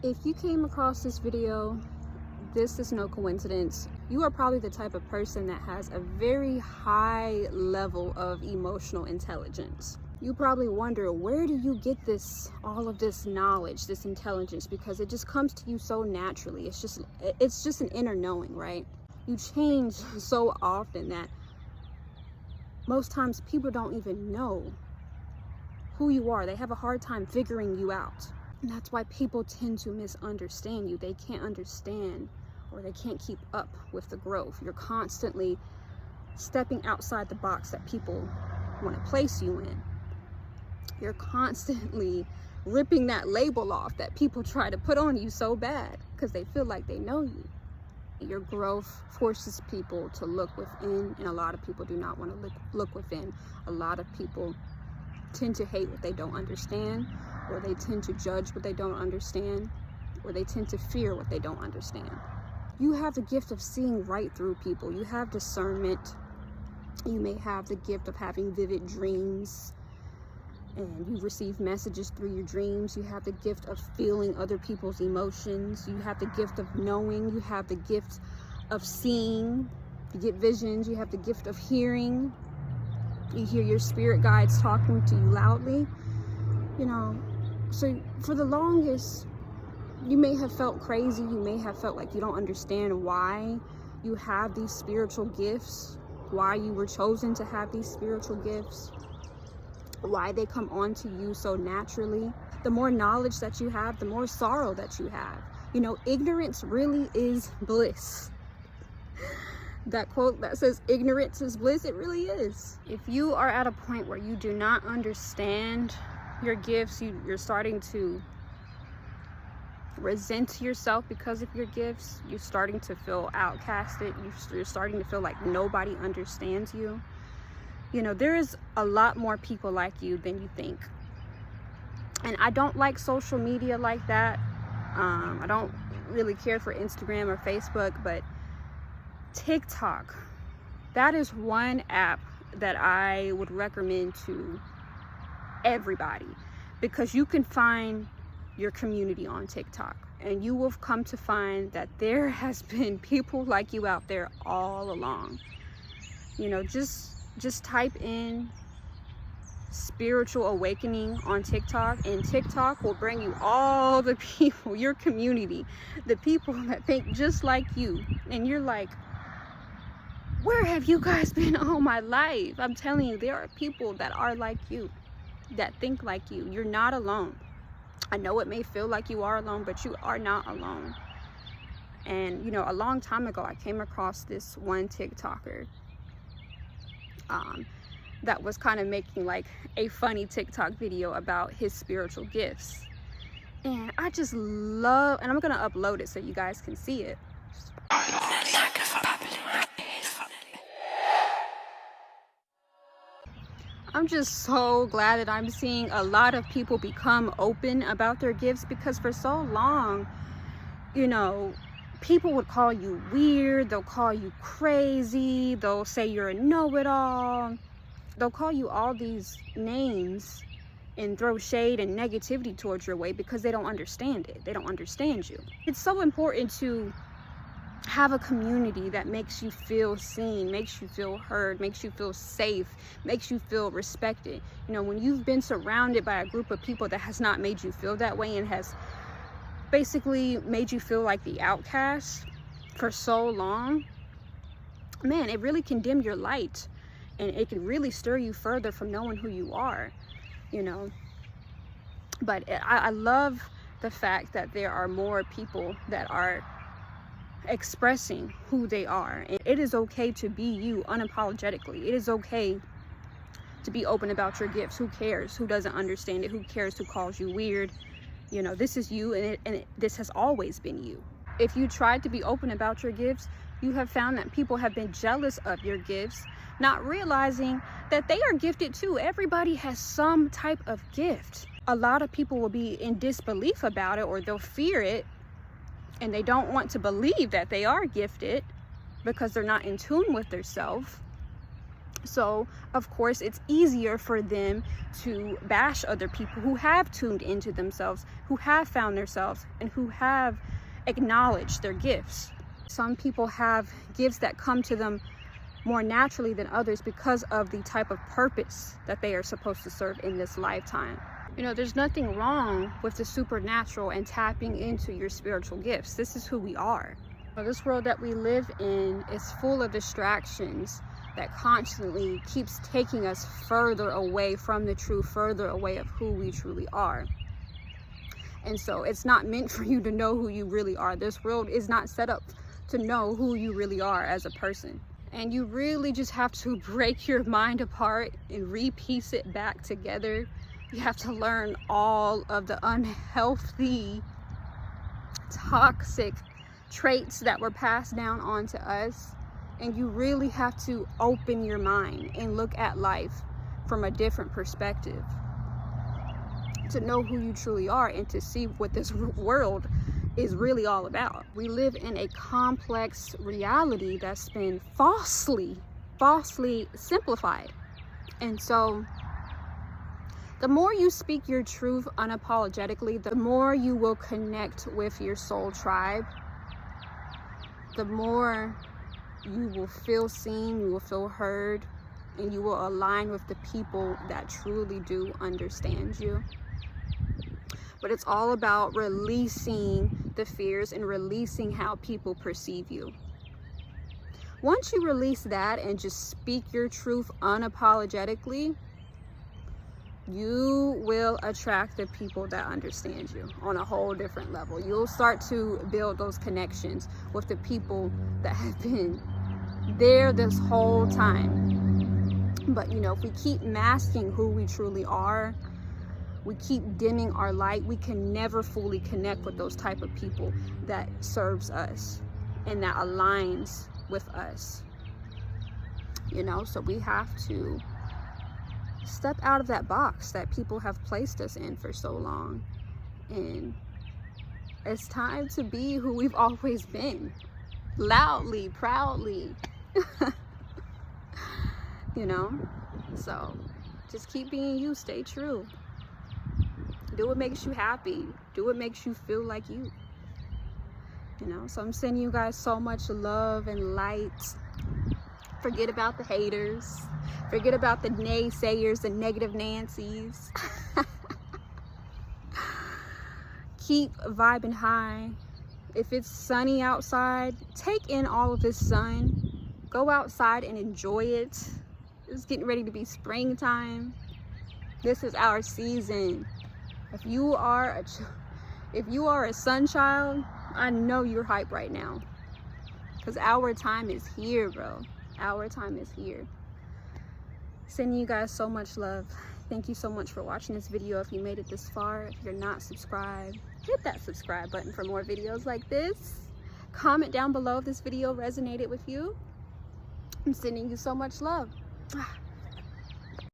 If you came across this video, this is no coincidence. You are probably the type of person that has a very high level of emotional intelligence. You probably wonder, where do you get all of this knowledge, this intelligence? Because it just comes to you so naturally. It's just an inner knowing, right? You change so often that most times people don't even know who you are. They have a hard time figuring you out. And that's why people tend to misunderstand you. They can't understand, or they can't keep up with the growth. You're constantly stepping outside the box that people want to place you in. You're constantly ripping that label off that people try to put on you so bad because they feel like they know you. Your growth forces people to look within, and a lot of people do not want to look within. A lot of people tend to hate what they don't understand, or they tend to judge what they don't understand, or they tend to fear what they don't understand. You have the gift of seeing right through people. You have discernment. You may have the gift of having vivid dreams, and you receive messages through your dreams. You have the gift of feeling other people's emotions. You have the gift of knowing. You have the gift of seeing. You get visions. You have the gift of hearing. You hear your spirit guides talking to you loudly. So for the longest, you may have felt crazy. You may have felt like you don't understand why you have these spiritual gifts, why you were chosen to have these spiritual gifts, why they come onto you so naturally. The more knowledge that you have, the more sorrow that you have. Ignorance really is bliss. That quote that says ignorance is bliss, it really is. If you are at a point where you do not understand your gifts, you're starting to resent yourself because of your gifts, you're starting to feel outcasted, you're starting to feel like nobody understands you. There is a lot more people like you than you think. And I don't like social media like that. I don't really care for Instagram or Facebook, but TikTok, that is one app that I would recommend to everybody, because you can find your community on TikTok, and you will come to find that there has been people like you out there all along. Just type in spiritual awakening on TikTok, and TikTok will bring you all the people, your community, the people that think just like you. And you're like, where have you guys been all my life? I'm telling you, there are people that are like you, that think like you. You're not alone. I know it may feel like you are alone, but you are not alone. And a long time ago, I came across this one TikToker that was kind of making like a funny TikTok video about his spiritual gifts. And I just love, and I'm gonna upload it so you guys can see it. I'm just so glad that I'm seeing a lot of people become open about their gifts, because for so long, people would call you weird, they'll call you crazy, they'll say you're a know-it-all, they'll call you all these names and throw shade and negativity towards your way because they don't understand it. They don't understand you. It's so important to have a community that makes you feel seen, makes you feel heard, makes you feel safe, makes you feel respected. When you've been surrounded by a group of people that has not made you feel that way and has basically made you feel like the outcast for so long, man, it really can dim your light, and it can really stir you further from knowing who you are. But I love the fact that there are more people that are expressing who they are. And it is okay to be you unapologetically. It is okay to be open about your gifts. Who cares who doesn't understand it? Who cares who calls you weird? This is you, and this has always been you. If you tried to be open about your gifts, you have found that people have been jealous of your gifts, not realizing that they are gifted too. Everybody has some type of gift. A lot of people will be in disbelief about it, or they'll fear it, and they don't want to believe that they are gifted because they're not in tune with their self. So of course it's easier for them to bash other people who have tuned into themselves, who have found themselves, and who have acknowledged their gifts. Some people have gifts that come to them more naturally than others because of the type of purpose that they are supposed to serve in this lifetime. You know, there's nothing wrong with the supernatural and tapping into your spiritual gifts. This is who we are. This world that we live in is full of distractions that constantly keeps taking us further away from the truth, further away of who we truly are. And so it's not meant for you to know who you really are. This world is not set up to know who you really are as a person. And you really just have to break your mind apart and re-piece it back together. You have to learn all of the unhealthy, toxic traits that were passed down onto us. And you really have to open your mind and look at life from a different perspective to know who you truly are and to see what this world is really all about. We live in a complex reality that's been falsely simplified. And so the more you speak your truth unapologetically, the more you will connect with your soul tribe, the more you will feel seen, you will feel heard, and you will align with the people that truly do understand you. But it's all about releasing the fears and releasing how people perceive you. Once you release that and just speak your truth unapologetically, you will attract the people that understand you on a whole different level. You'll start to build those connections with the people that have been there this whole time. But you know, if we keep masking who we truly are, we keep dimming our light, we can never fully connect with those type of people that serves us and that aligns with us. You know, so we have to step out of that box that people have placed us in for so long. And it's time to be who we've always been. Loudly, proudly. You know? So just keep being you, stay true. Do what makes you happy. Do what makes you feel like you. You know, so I'm sending you guys so much love and light. Forget about the haters. Forget about the naysayers, the negative Nancys. Keep vibing high. If it's sunny outside, take in all of this sun. Go outside and enjoy it. It's getting ready to be springtime. This is our season. If you are a sun child, I know you're hype right now. Because our time is here, bro. Our time is here. Sending you guys so much love. Thank you so much for watching this video. If you made it this far, if you're not subscribed, hit that subscribe button for more videos like this. Comment down below if this video resonated with you. I'm sending you so much love.